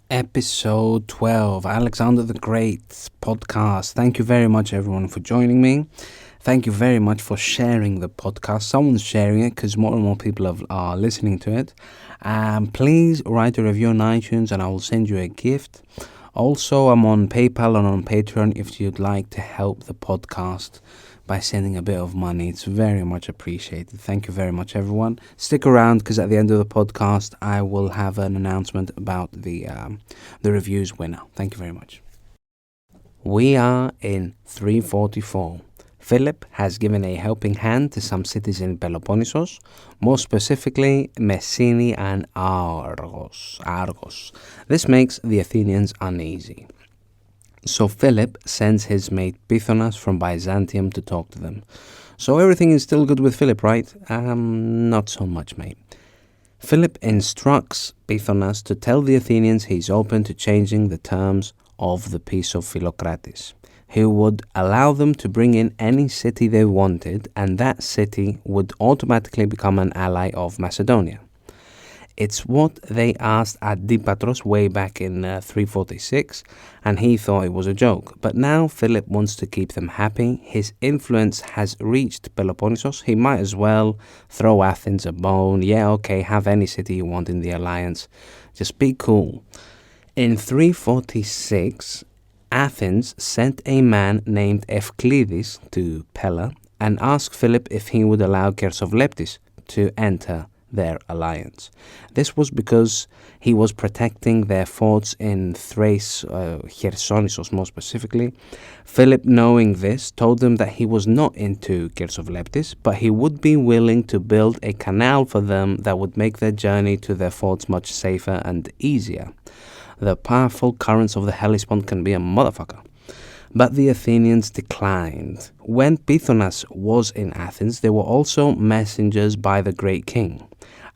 Episode 12, Alexander the Great's podcast. Thank you very much, everyone, for joining me. Thank you very much for sharing the podcast. Someone's sharing it because more and more people are listening to it. Please write a review on iTunes and I will send you a gift. Also, I'm on PayPal and on Patreon if you'd like to help the podcast by sending a bit of money. It's very much appreciated. Thank you very much, everyone. Stick around because at the end of the podcast, I will have an announcement about the reviews winner. Thank you very much. We are in 344. Philip has given a helping hand to some cities in Peloponnesos, more specifically Messini and Argos. This makes the Athenians uneasy. So Philip sends his mate Pythonas from Byzantium to talk to them. So everything is still good with Philip, right? Not so much, mate. Philip instructs Pythonas to tell the Athenians he's open to changing the terms of the peace of Philocrates. He would allow them to bring in any city they wanted, and that city would automatically become an ally of Macedonia. It's what they asked Antipatros way back in 346, and he thought it was a joke. But now Philip wants to keep them happy. His influence has reached Peloponnesos. He might as well throw Athens a bone. Yeah, okay, have any city you want in the alliance. Just be cool. In 346, Athens sent a man named Evclides to Pella and asked Philip if he would allow Chersophleptis to enter their alliance. This was because he was protecting their forts in Thrace, Chersonissos more specifically. Philip, knowing this, told them that he was not into Chersophleptis, but he would be willing to build a canal for them that would make their journey to their forts much safer and easier. The powerful currents of the Hellespont can be a motherfucker. But the Athenians declined. When Pythonas was in Athens, there were also messengers by the great king,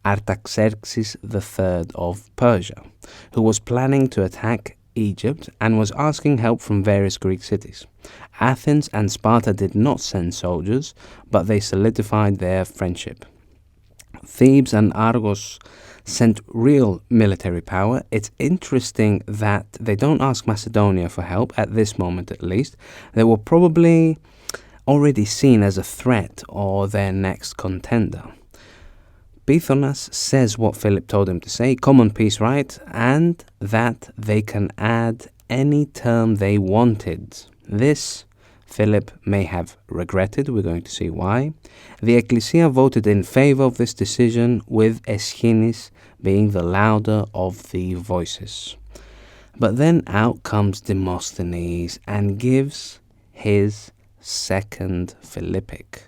Artaxerxes III of Persia, who was planning to attack Egypt and was asking help from various Greek cities. Athens and Sparta did not send soldiers, but they solidified their friendship. Thebes and Argos sent real military power. It's interesting that they don't ask Macedonia for help, at this moment at least. They were probably already seen as a threat or their next contender. Pythonas says what Philip told him to say, common peace, right? And that they can add any term they wanted. This Philip may have regretted. We're going to see why. The Ecclesia voted in favor of this decision, with Aeschines being the louder of the voices. But then out comes Demosthenes and gives his second Philippic,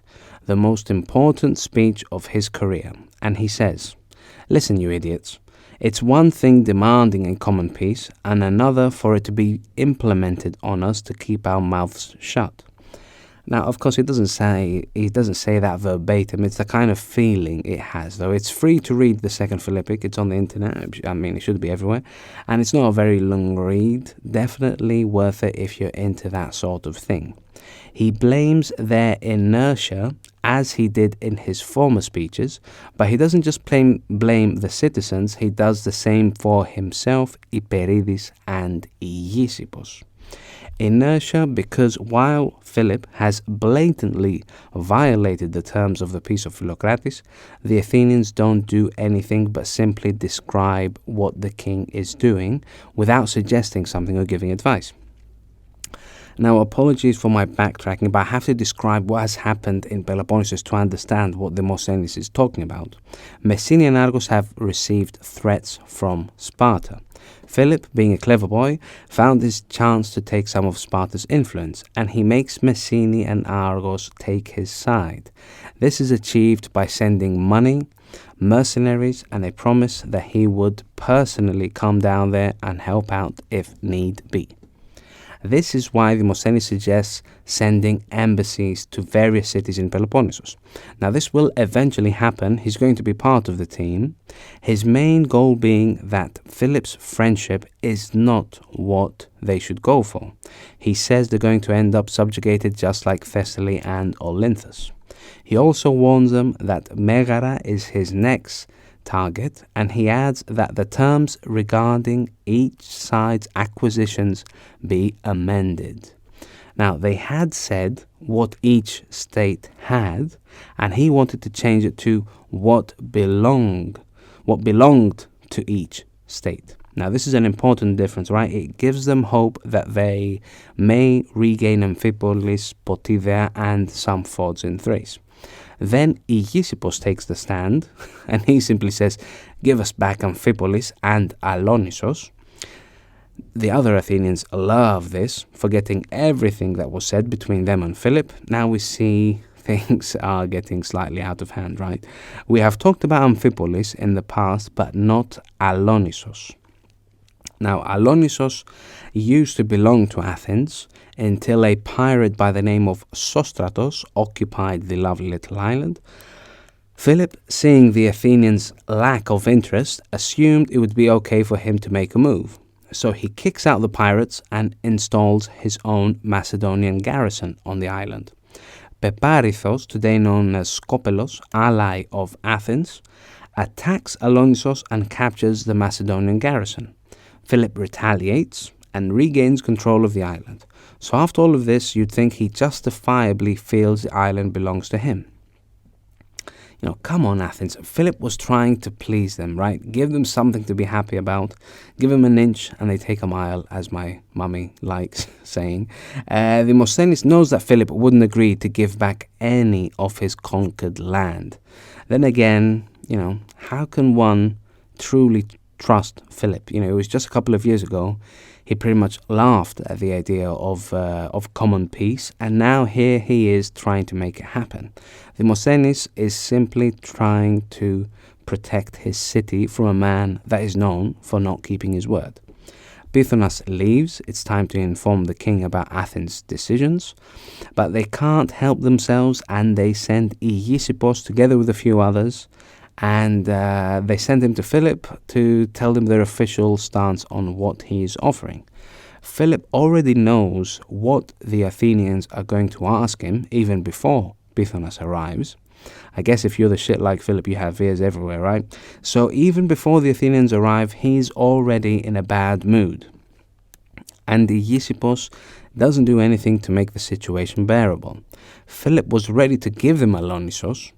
the most important speech of his career. And he says, "Listen, you idiots. It's one thing demanding a common peace, and another for it to be implemented on us to keep our mouths shut." Now, of course, he doesn't say that verbatim. It's the kind of feeling it has, though. It's free to read the second Philippic. It's on the internet. I mean, it should be everywhere. And it's not a very long read. Definitely worth it if you're into that sort of thing. He blames their inertia, as he did in his former speeches, but he doesn't just blame the citizens. He does the same for himself, Hyperidis and Aegisipos. Inertia, because while Philip has blatantly violated the terms of the peace of Philocrates, the Athenians don't do anything but simply describe what the king is doing without suggesting something or giving advice. Now, apologies for my backtracking, but I have to describe what has happened in Peloponnesus to understand what Demosthenes is talking about. Messini and Argos have received threats from Sparta. Philip, being a clever boy, found his chance to take some of Sparta's influence, and he makes Messini and Argos take his side. This is achieved by sending money, mercenaries, and a promise that he would personally come down there and help out if need be. This is why Demosthenes suggests sending embassies to various cities in Peloponnesos. Now, this will eventually happen. He's going to be part of the team. His main goal being that Philip's friendship is not what they should go for. He says they're going to end up subjugated just like Thessaly and Olynthus. He also warns them that Megara is his next target, and he adds that the terms regarding each side's acquisitions be amended. Now, they had said what each state had, and he wanted to change it to what belonged to each state. Now, this is an important difference, right? It gives them hope that they may regain Amphipolis, Potidea, and some forts in Thrace. Then Aegisipos takes the stand, and he simply says, give us back Amphipolis and Alonissos. The other Athenians love this, forgetting everything that was said between them and Philip. Now we see things are getting slightly out of hand, right? We have talked about Amphipolis in the past, but not Alonissos. Now, Alonissos used to belong to Athens until a pirate by the name of Sostratos occupied the lovely little island. Philip, seeing the Athenians' lack of interest, assumed it would be okay for him to make a move. So he kicks out the pirates and installs his own Macedonian garrison on the island. Peparithos, today known as Skopelos, ally of Athens, attacks Alonissos and captures the Macedonian garrison. Philip retaliates and regains control of the island. So after all of this, you'd think he justifiably feels the island belongs to him. You know, come on, Athens. Philip was trying to please them, right? Give them something to be happy about. Give them an inch and they take a mile, as my mummy likes saying. Demosthenes knows that Philip wouldn't agree to give back any of his conquered land. Then again, you know, how can one truly trust Philip? You know, it was just a couple of years ago. He pretty much laughed at the idea of common peace, and now here he is trying to make it happen. Demosthenes is simply trying to protect his city from a man that is known for not keeping his word. Pythonas leaves. It's time to inform the king about Athens' decisions, but they can't help themselves, and they send Aegisipos together with a few others, and they send him to Philip to tell him their official stance on what he is offering. Philip already knows what the Athenians are going to ask him even before Pythonas arrives. I guess if you're the shit like Philip, you have ears everywhere, right? So even before the Athenians arrive, he's already in a bad mood. And Aegisipos doesn't do anything to make the situation bearable. Philip was ready to give them Alonissos,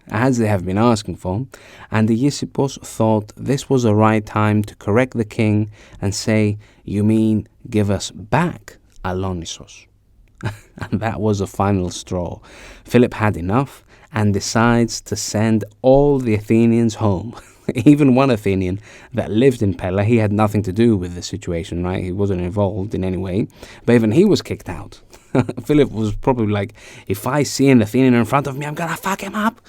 as they have been asking for, and Aegisipos thought this was the right time to correct the king and say, you mean give us back Alonissos? And that was the final straw. Philip had enough and decides to send all the Athenians home. Even one Athenian that lived in Pella, he had nothing to do with the situation, right? He wasn't involved in any way, but even he was kicked out. Philip was probably like, if I see an Athenian in front of me, I'm gonna fuck him up.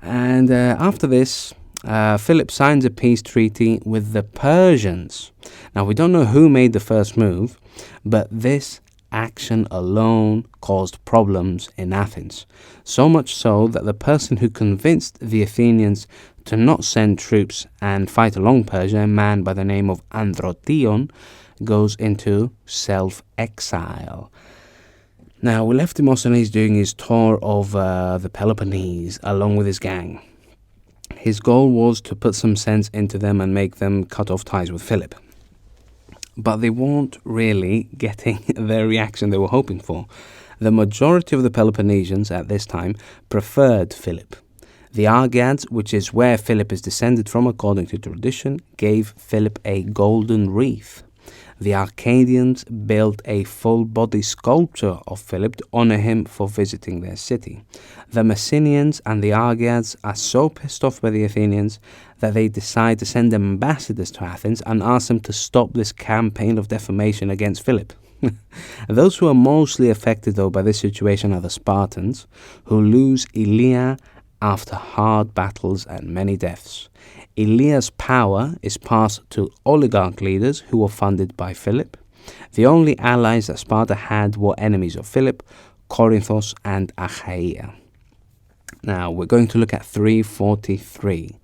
And after this, Philip signs a peace treaty with the Persians. Now, we don't know who made the first move, but this action alone caused problems in Athens. So much so that the person who convinced the Athenians to not send troops and fight along Persia, a man by the name of Androtion, goes into self-exile. Now, we left Demosthenes doing his tour of the Peloponnese along with his gang. His goal was to put some sense into them and make them cut off ties with Philip. But they weren't really getting the reaction they were hoping for. The majority of the Peloponnesians at this time preferred Philip. The Argeads, which is where Philip is descended from according to tradition, gave Philip a golden wreath. The Arcadians built a full-body sculpture of Philip to honor him for visiting their city. The Messenians and the Argeads are so pissed off by the Athenians that they decide to send ambassadors to Athens and ask them to stop this campaign of defamation against Philip. Those who are mostly affected, though, by this situation are the Spartans, who lose Elea after hard battles and many deaths. Elea's power is passed to oligarch leaders who were funded by Philip. The only allies that Sparta had were enemies of Philip, Corinthos and Achaia. Now, we're going to look at 343.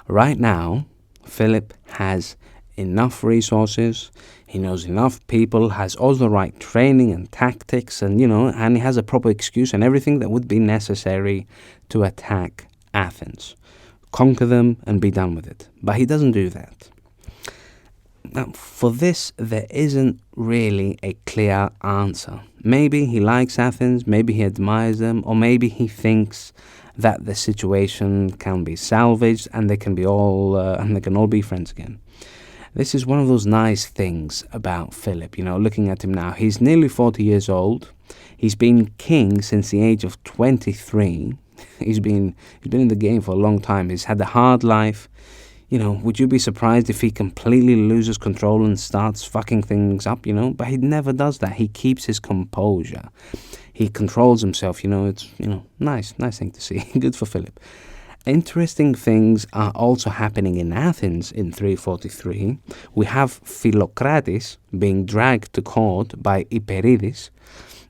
Right now, Philip has enough resources, he knows enough people, has all the right training and tactics, and and he has a proper excuse and everything that would be necessary to attack Athens. conquer them and be done with it. But he doesn't do that. Now, for this, there isn't really a clear answer. Maybe he likes Athens, maybe he admires them, or maybe he thinks that the situation can be salvaged and they can all be friends again. This is one of those nice things about Philip. Looking at him now, he's nearly 40 years old. He's been king since the age of 23. He's been in the game for a long time. He's had a hard life. Would you be surprised if he completely loses control and starts fucking things up, But he never does that. He keeps his composure. He controls himself, it's, nice thing to see. Good for Philip. Interesting things are also happening in Athens in 343. We have Philocrates being dragged to court by Hyperides.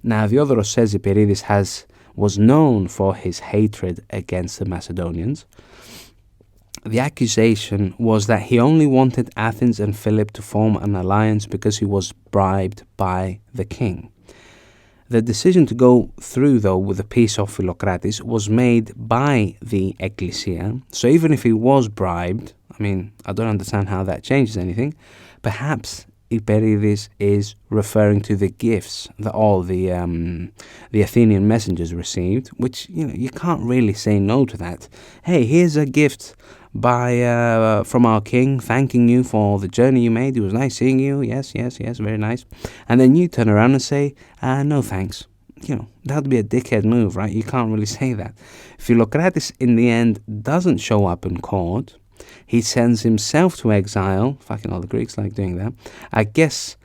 Now, Diodorus says Hyperides was known for his hatred against the Macedonians. The accusation was that he only wanted Athens and Philip to form an alliance because he was bribed by the king. The decision to go through, though, with the peace of Philocrates was made by the Ecclesia. So even if he was bribed, I don't understand how that changes anything. Perhaps Hyperides is referring to the gifts that all the Athenian messengers received, which, you can't really say no to that. Hey, here's a gift from our king, thanking you for the journey you made. It was nice seeing you. Yes, very nice. And then you turn around and say, no thanks. That would be a dickhead move, right? You can't really say that. Philocrates, in the end, doesn't show up in court. He sends himself to exile. Fucking all the Greeks like doing that. I guess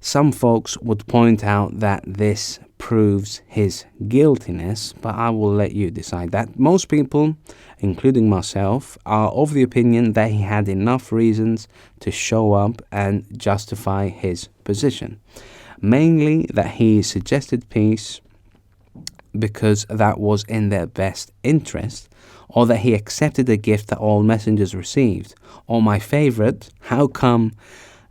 some folks would point out that this proves his guiltiness, but I will let you decide that. Most people, including myself, are of the opinion that he had enough reasons to show up and justify his position. Mainly that he suggested peace because that was in their best interest, or that he accepted a gift that all messengers received. Or my favorite, how come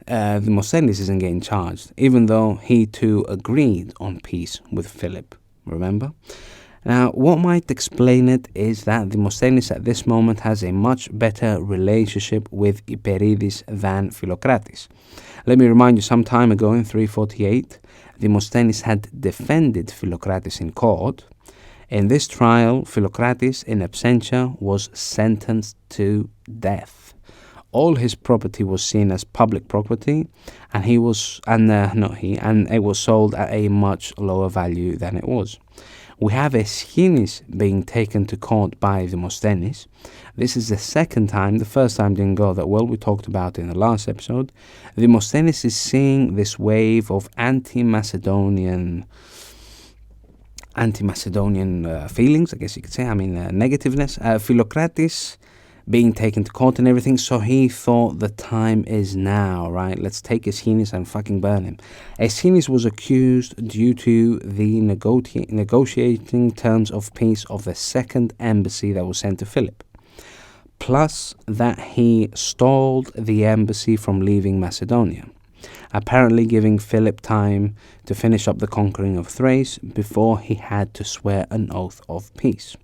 Demosthenes isn't getting charged, even though he too agreed on peace with Philip, remember? Now, what might explain it is that Demosthenes at this moment has a much better relationship with Hyperides than Philocrates. Let me remind you, some time ago in 348, Demosthenes had defended Philocrates in court. In this trial, Philocrates in absentia was sentenced to death. All his property was seen as public property, and it was sold at a much lower value than it was. We have Aeschines being taken to court by Demosthenes. This is the second time. The first time didn't go that well. We talked about it in the last episode. Demosthenes is seeing this wave of anti-Macedonian feelings, I guess you could say, negativeness. Philocrates being taken to court and everything, so he thought the time is now, right? Let's take Aeschines and fucking burn him. Aeschines was accused due to the negotiating terms of peace of the second embassy that was sent to Philip, plus that he stalled the embassy from leaving Macedonia, apparently giving Philip time to finish up the conquering of Thrace before he had to swear an oath of peace.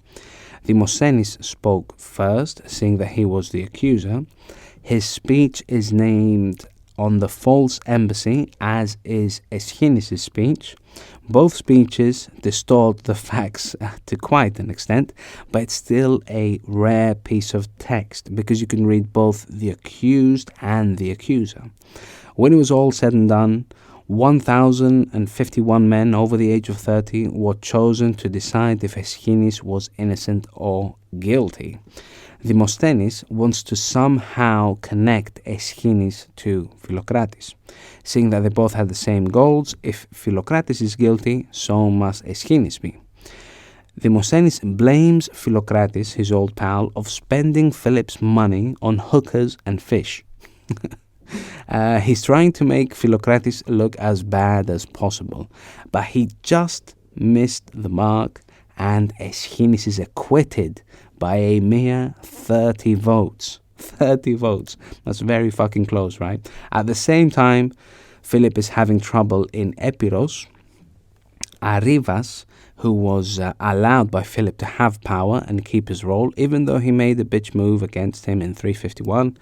Demosthenes spoke first, seeing that he was the accuser. His speech is named on the false embassy, as is Aeschines' speech. Both speeches distort the facts to quite an extent, but it's still a rare piece of text because you can read both the accused and the accuser. When it was all said and done, 1,051 men over the age of 30 were chosen to decide if Aeschines was innocent or guilty. Demosthenes wants to somehow connect Aeschines to Philocrates, seeing that they both had the same goals. If Philocrates is guilty, so must Aeschines be. Demosthenes blames Philocrates, his old pal, of spending Philip's money on hookers and fish. He's trying to make Philocrates look as bad as possible, but he just missed the mark, and Aeschines is acquitted by a mere 30 votes. 30 votes. That's very fucking close, right? At the same time, Philip is having trouble in Epirus, Arrivas, who was allowed by Philip to have power and keep his role, even though he made a bitch move against him in 351.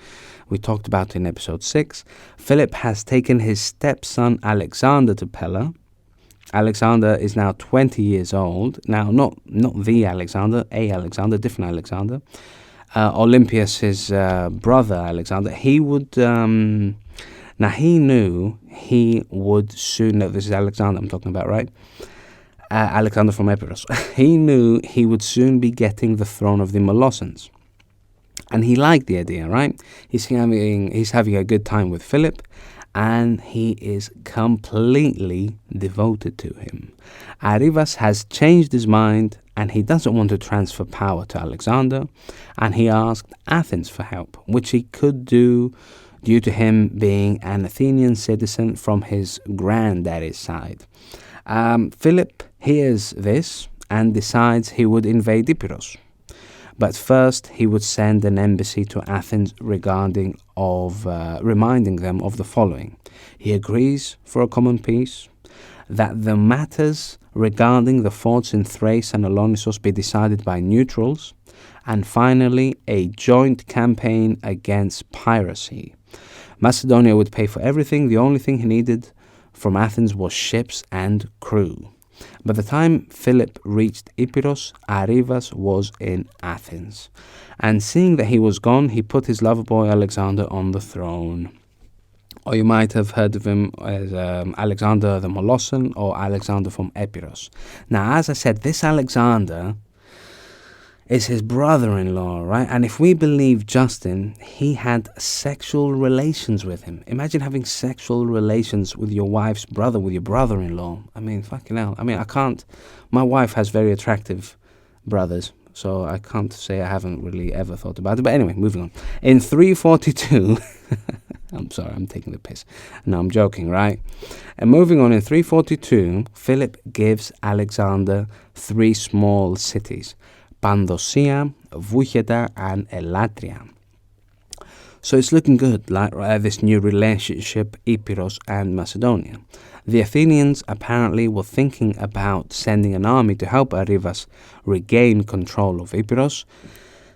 We talked about it in episode 6. Philip has taken his stepson Alexander to Pella. Alexander is now 20 years old. Now, not the Alexander, different Alexander. Olympias, his brother Alexander, he would... now, he knew he would soon... No, this is Alexander I'm talking about, right? Alexander from Epirus. He knew he would soon be getting the throne of the Molossians. And he liked the idea, right? He's having a good time with Philip, and he is completely devoted to him. Arrivas has changed his mind, and he doesn't want to transfer power to Alexander, and he asked Athens for help, which he could do due to him being an Athenian citizen from his granddaddy's side. Philip hears this and decides he would invade Epirus. But first, he would send an embassy to Athens reminding them of the following. He agrees for a common peace, that the matters regarding the forts in Thrace and Alonissos be decided by neutrals, and finally, a joint campaign against piracy. Macedonia would pay for everything. The only thing he needed from Athens was ships and crew. By the time Philip reached Epirus, Arrivas was in Athens. And seeing that he was gone, he put his lover boy Alexander on the throne. Or you might have heard of him as Alexander the Molossan or Alexander from Epirus. Now, as I said, this Alexander is his brother-in-law, right? And if we believe Justin, he had sexual relations with him. Imagine having sexual relations with your wife's brother, with your brother-in-law. I mean, fucking hell. I mean, I can't... My wife has very attractive brothers, so I can't say I haven't really ever thought about it. But anyway, moving on. In 342... I'm sorry, I'm taking the piss. No, I'm joking, right? And moving on, in 342, Philip gives Alexander 3 small cities: Pandosia, Voucheta, and Elatria. So it's looking good, like this new relationship, Epirus and Macedonia. The Athenians apparently were thinking about sending an army to help Arrivas regain control of Epirus,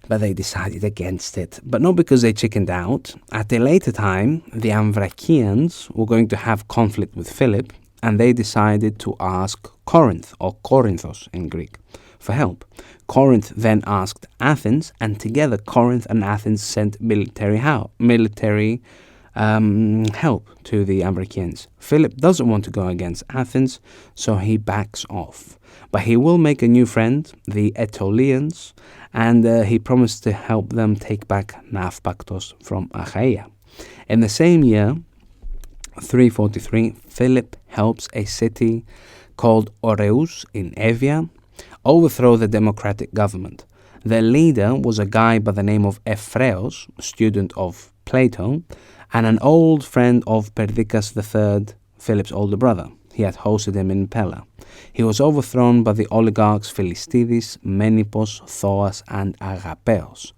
but they decided against it. But not because they chickened out. At a later time, the Ambracians were going to have conflict with Philip, and they decided to ask Corinth, or Corinthos in Greek, for help. Corinth then asked Athens, and together Corinth and Athens sent military help to the Ambracians. Philip doesn't want to go against Athens, so he backs off. But he will make a new friend, the Aetolians, and he promised to help them take back Naupactos from Achaia. In the same year, 343, Philip helps a city called Oreus in Evia overthrow the democratic government. Their leader was a guy by the name of Ephraos, student of Plato, and an old friend of Perdiccas III, Philip's older brother. He had hosted him in Pella. He was overthrown by the oligarchs Philistidis, Menipos, Thoas, and Agapeos,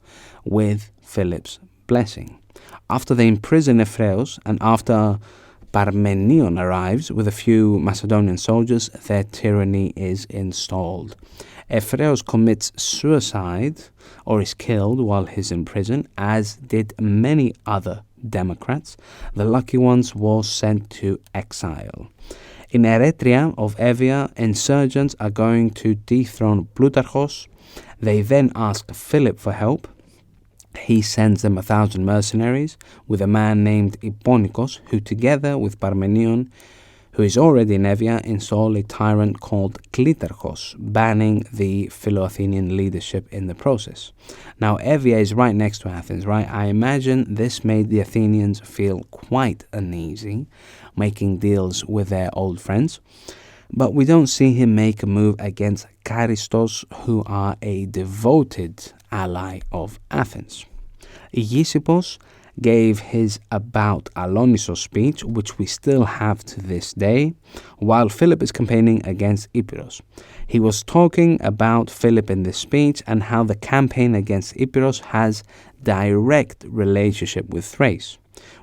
with Philip's blessing. After they imprison Ephraos, and after Parmenion arrives with a few Macedonian soldiers, their tyranny is installed. Ephraos commits suicide or is killed while he's in prison, as did many other democrats. The lucky ones were sent to exile. In Eretria of Evia, insurgents are going to dethrone Plutarchos. They then ask Philip for help. He sends them 1,000 mercenaries with a man named Ipponikos, who together with Parmenion, who is already in Evia, install a tyrant called Clitarchos, banning the Philo-Athenian leadership in the process. Now, Evia is right next to Athens, right? I imagine this made the Athenians feel quite uneasy, making deals with their old friends. But we don't see him make a move against Charistos, who are a devoted ally of Athens. Aegisipos gave his about Alonissos speech, which we still have to this day, while Philip is campaigning against Epirus. He was talking about Philip in this speech and how the campaign against Epirus has direct relationship with Thrace,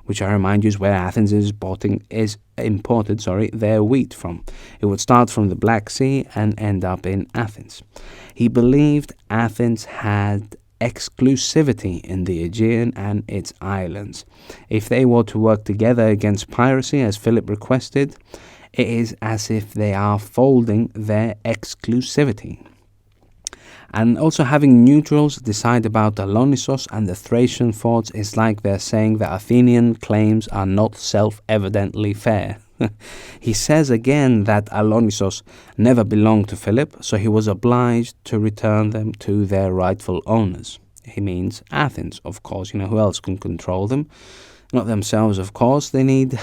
which I remind you is where Athens is imported their wheat from. It would start from the Black Sea and end up in Athens. He believed Athens had exclusivity in the Aegean and its islands. If they were to work together against piracy, as Philip requested, it is as if they are folding their exclusivity. And also having neutrals decide about Alonissos and the Thracian forts is like they're saying that Athenian claims are not self-evidently fair. He says again that Alonissos never belonged to Philip, so he was obliged to return them to their rightful owners. He means Athens, of course. Who else can control them? Not themselves, of course. They need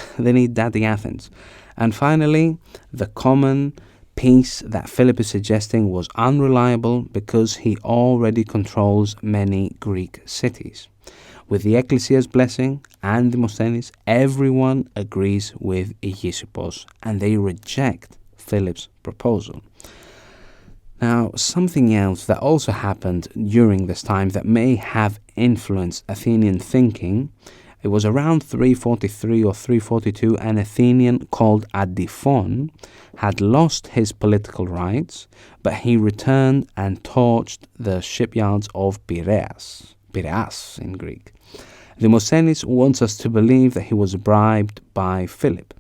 Daddy Athens. And finally, the common peace that Philip is suggesting was unreliable because he already controls many Greek cities. With the Ecclesia's blessing and Demosthenes, everyone agrees with Aegisipos and they reject Philip's proposal. Now, something else that also happened during this time that may have influenced Athenian thinking, it was around 343 or 342, an Athenian called Adiphon had lost his political rights, but he returned and torched the shipyards of Piraeus in Greek. Demosthenes wants us to believe that he was bribed by Philip.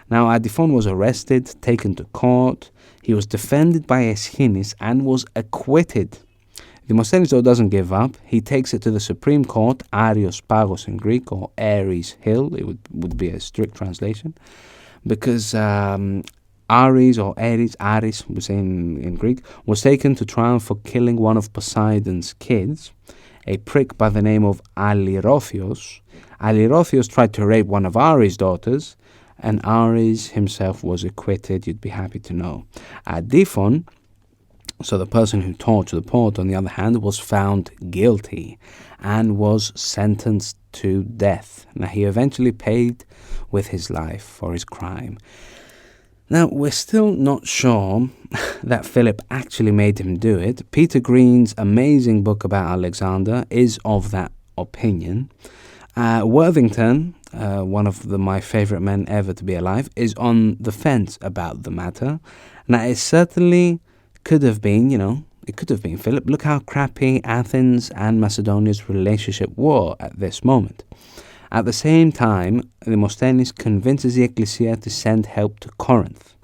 Now, Adiphon was arrested, taken to court. He was defended by Aeschines and was acquitted. Demosthenes, though, doesn't give up. He takes it to the Supreme Court, Arios Pagos in Greek, or Ares Hill, it would be a strict translation, because Ares or Ares, we say in Greek, was taken to trial for killing one of Poseidon's kids, a prick by the name of Alonissos. Alonissos tried to rape one of Ares' daughters, and Ares himself was acquitted, you'd be happy to know. Adiphon, so the person who tortured the port, on the other hand, was found guilty and was sentenced to death. Now, he eventually paid with his life for his crime. Now, we're still not sure that Philip actually made him do it. Peter Green's amazing book about Alexander is of that opinion. Worthington, one of my favorite men ever to be alive, is on the fence about the matter. Now, it certainly could have been, it could have been Philip. Look how crappy Athens and Macedonia's relationship were at this moment. At the same time, Demosthenes convinces the Ecclesia to send help to Corinth.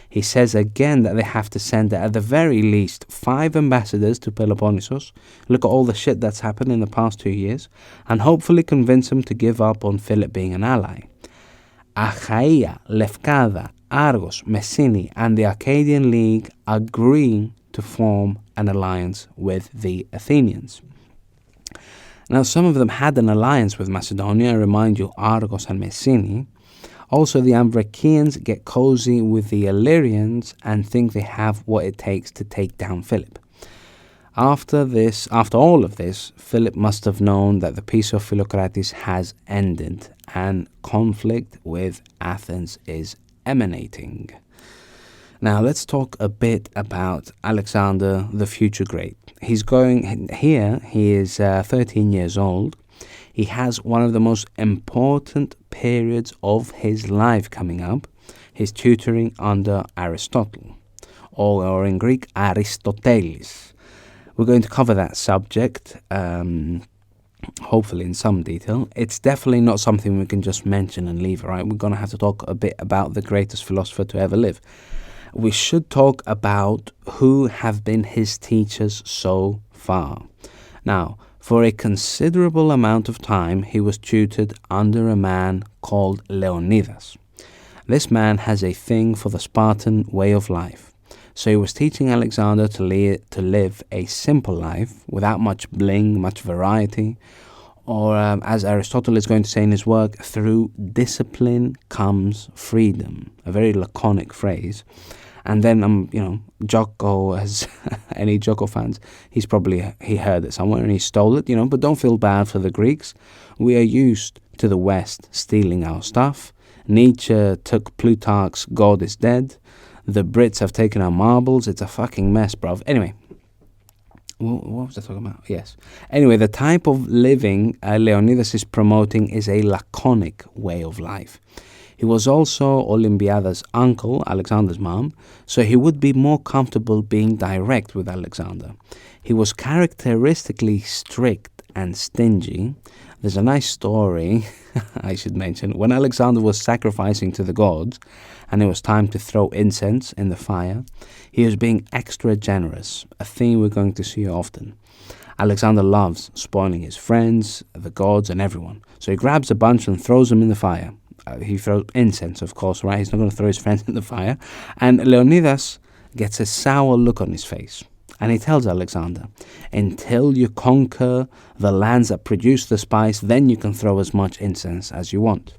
He says again that they have to send at the very least 5 ambassadors to Peloponnesos, look at all the shit that's happened in the past 2 years, and hopefully convince them to give up on Philip being an ally. Achaia, Lefkada, Argos, Messini, and the Arcadian League agree to form an alliance with the Athenians. Now, some of them had an alliance with Macedonia. I remind you, Argos and Messini. Also, the Ambracians get cozy with the Illyrians and think they have what it takes to take down Philip. After all of this, Philip must have known that the peace of Philocrates has ended and conflict with Athens is emanating. Now, let's talk a bit about Alexander the future great. He is 13 years old. He has one of the most important periods of his life coming up, his tutoring under Aristotle, or in Greek, Aristoteles. We're going to cover that subject, hopefully in some detail. It's definitely not something we can just mention and leave, right? We're going to have to talk a bit about the greatest philosopher to ever live. We should talk about who have been his teachers so far. Now, for a considerable amount of time, he was tutored under a man called Leonidas. This man has a thing for the Spartan way of life. So he was teaching Alexander to live a simple life without much bling, much variety, or as Aristotle is going to say in his work, through discipline comes freedom. A very laconic phrase. And then, Jocko, as any Jocko fans, he heard it somewhere and he stole it, but don't feel bad for the Greeks. We are used to the West stealing our stuff. Nietzsche took Plutarch's God is Dead. The Brits have taken our marbles. It's a fucking mess, bruv. Anyway, what was I talking about? Yes. Anyway, the type of living Leonidas is promoting is a laconic way of life. He was also Olympiada's uncle, Alexander's mom, so he would be more comfortable being direct with Alexander. He was characteristically strict and stingy. There's a nice story, I should mention, when Alexander was sacrificing to the gods and it was time to throw incense in the fire, he was being extra generous, a theme we're going to see often. Alexander loves spoiling his friends, the gods, and everyone. So he grabs a bunch and throws them in the fire. He throws incense, of course, right? He's not going to throw his friends in the fire. And Leonidas gets a sour look on his face. And he tells Alexander, until you conquer the lands that produce the spice, then you can throw as much incense as you want.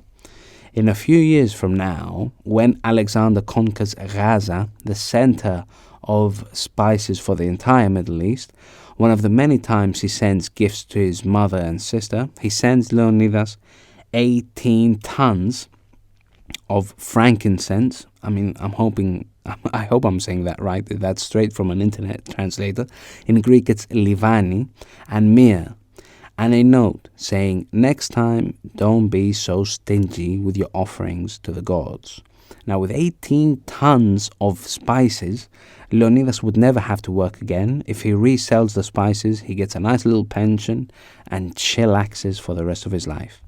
In a few years from now, when Alexander conquers Gaza, the center of spices for the entire Middle East, one of the many times he sends gifts to his mother and sister, he sends Leonidas 18 tons of frankincense. I mean, I hope I'm saying that right. That's straight from an internet translator. In Greek, it's livani, and myrrh. And a note saying, next time, don't be so stingy with your offerings to the gods. Now, with 18 tons of spices, Leonidas would never have to work again. If he resells the spices, he gets a nice little pension and chillaxes for the rest of his life.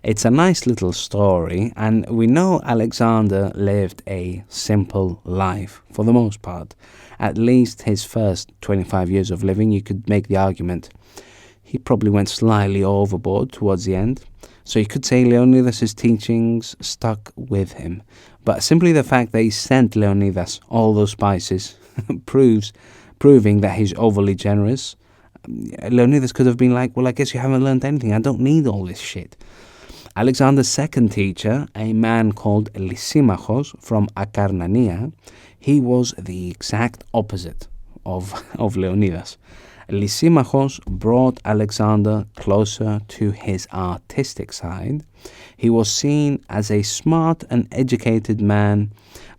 It's a nice little story, and we know Alexander lived a simple life for the most part. At least his first 25 years of living, you could make the argument he probably went slightly overboard towards the end. So you could say Leonidas' teachings stuck with him. But simply the fact that he sent Leonidas all those spices proving that he's overly generous. Leonidas could have been like, well, I guess you haven't learned anything. I don't need all this shit. Alexander's second teacher, a man called Lysimachos from Akarnania, he was the exact opposite of Leonidas. Lysimachos brought Alexander closer to his artistic side. He was seen as a smart and educated man,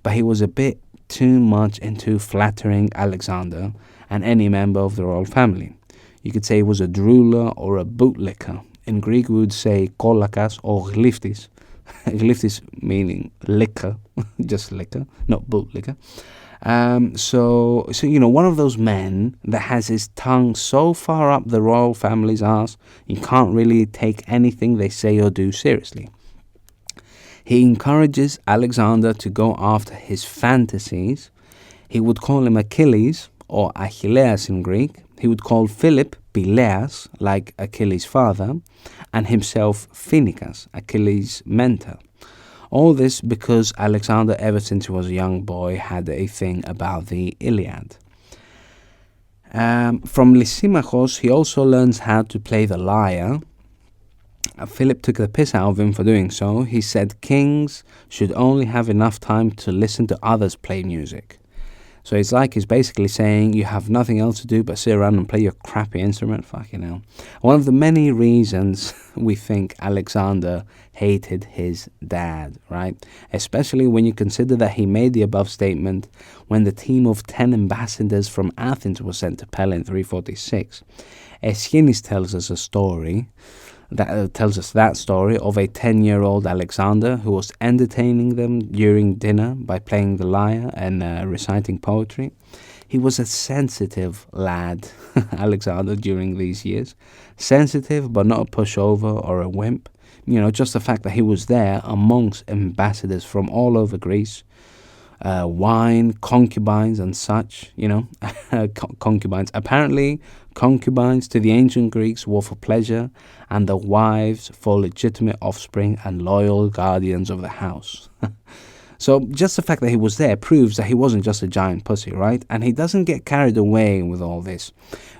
but he was a bit too much into flattering Alexander and any member of the royal family. You could say he was a drooler or a bootlicker. In Greek, we would say kolakas or glyptis. Glyptis meaning liquor, just liquor, not bootlicker. So one of those men that has his tongue so far up the royal family's arse, you can't really take anything they say or do seriously. He encourages Alexander to go after his fantasies. He would call him Achilles, or Achilleas in Greek. He would call Phillip Pyleas, like Achilles' father, and himself Phoenicus, Achilles' mentor. All this because Alexander, ever since he was a young boy, had a thing about the Iliad. From Lysimachos, he also learns how to play the lyre. Philip took the piss out of him for doing so. He said kings should only have enough time to listen to others play music. So it's like he's basically saying you have nothing else to do but sit around and play your crappy instrument. Fucking hell. One of the many reasons we think Alexander hated his dad, right? Especially when you consider that he made the above statement when the team of 10 ambassadors from Athens was sent to Pella in 346. Aeschines tells us a story that story of a 10-year-old Alexander who was entertaining them during dinner by playing the lyre and reciting poetry. He was a sensitive lad, Alexander, during these years. Sensitive, but not a pushover or a wimp. Just the fact that he was there amongst ambassadors from all over Greece. Wine, concubines and such, concubines. Apparently, concubines to the ancient Greeks were for pleasure and the wives for legitimate offspring and loyal guardians of the house. So just the fact that he was there proves that he wasn't just a giant pussy, right? And he doesn't get carried away with all this.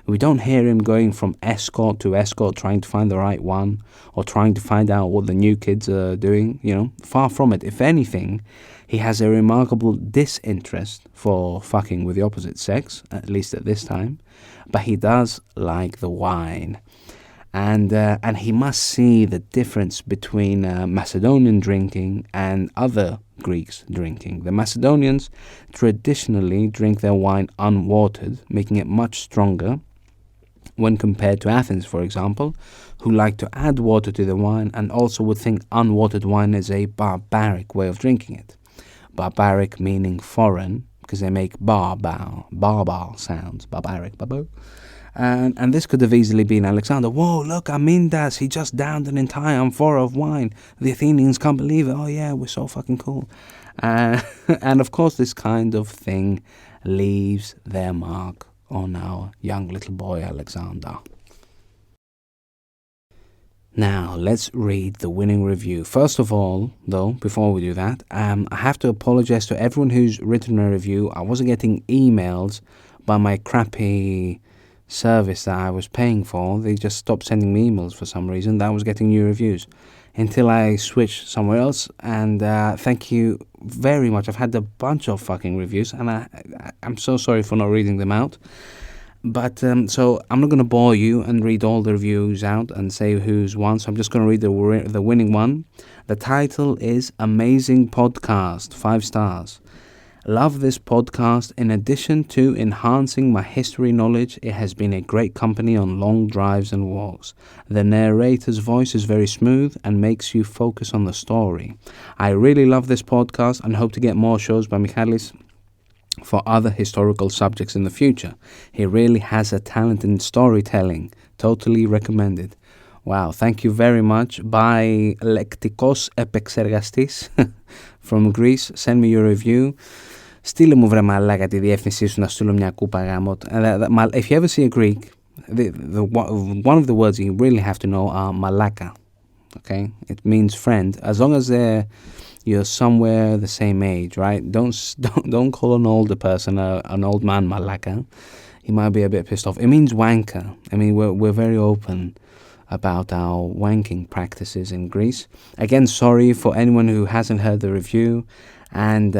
We don't hear him going from escort to escort trying to find the right one or trying to find out what the new kids are doing, Far from it. If anything, he has a remarkable disinterest for fucking with the opposite sex, at least at this time. But he does like the wine. And he must see the difference between Macedonian drinking and other Greeks drinking. The Macedonians traditionally drink their wine unwatered, making it much stronger. when compared to Athens, for example, who like to add water to the wine and also would think unwatered wine is a barbaric way of drinking it. Barbaric meaning foreign, because they make barbar sounds, barbaric, babo. And this could have easily been Alexander. Whoa, look, Amindas, he just downed an entire amphora of wine. The Athenians can't believe it. Oh yeah, we're so fucking cool. And of course this kind of thing leaves their mark on our young little boy Alexander. Now, let's read the winning review. First of all, though, before we do that, I have to apologize to everyone who's written a review. I wasn't getting emails by my crappy service that I was paying for. They just stopped sending me emails for some reason. That I was getting new reviews until I switched somewhere else. And thank you very much. I've had a bunch of fucking reviews, and I'm so sorry for not reading them out. But so I'm not going to bore you and read all the reviews out and say who's won. So I'm just going to read the winning one. The title is Amazing Podcast, 5 stars. Love this podcast. In addition to enhancing my history knowledge, it has been a great company on long drives and walks. The narrator's voice is very smooth and makes you focus on the story. I really love this podcast and hope to get more shows by Michalis for other historical subjects in the future. He really has a talent in storytelling. Totally recommended. Wow, thank you very much. By Lektikos Επεξεργαστής from Greece. Send me your review. Στείλε μου βρε μαλάκα τη διεύθυνσή σου να στείλω μια κούπα γάμο. If you ever see a Greek, one of the words you really have to know are malaka. Okay? It means friend. As long as you're somewhere the same age, right? Don't call an older person an old man malaka. He might be a bit pissed off. It means wanker. I mean, we're very open about our wanking practices in Greece. Again, sorry for anyone who hasn't heard the review, and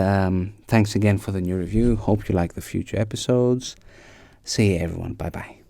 thanks again for the new review. Hope you like the future episodes. See you everyone. Bye bye.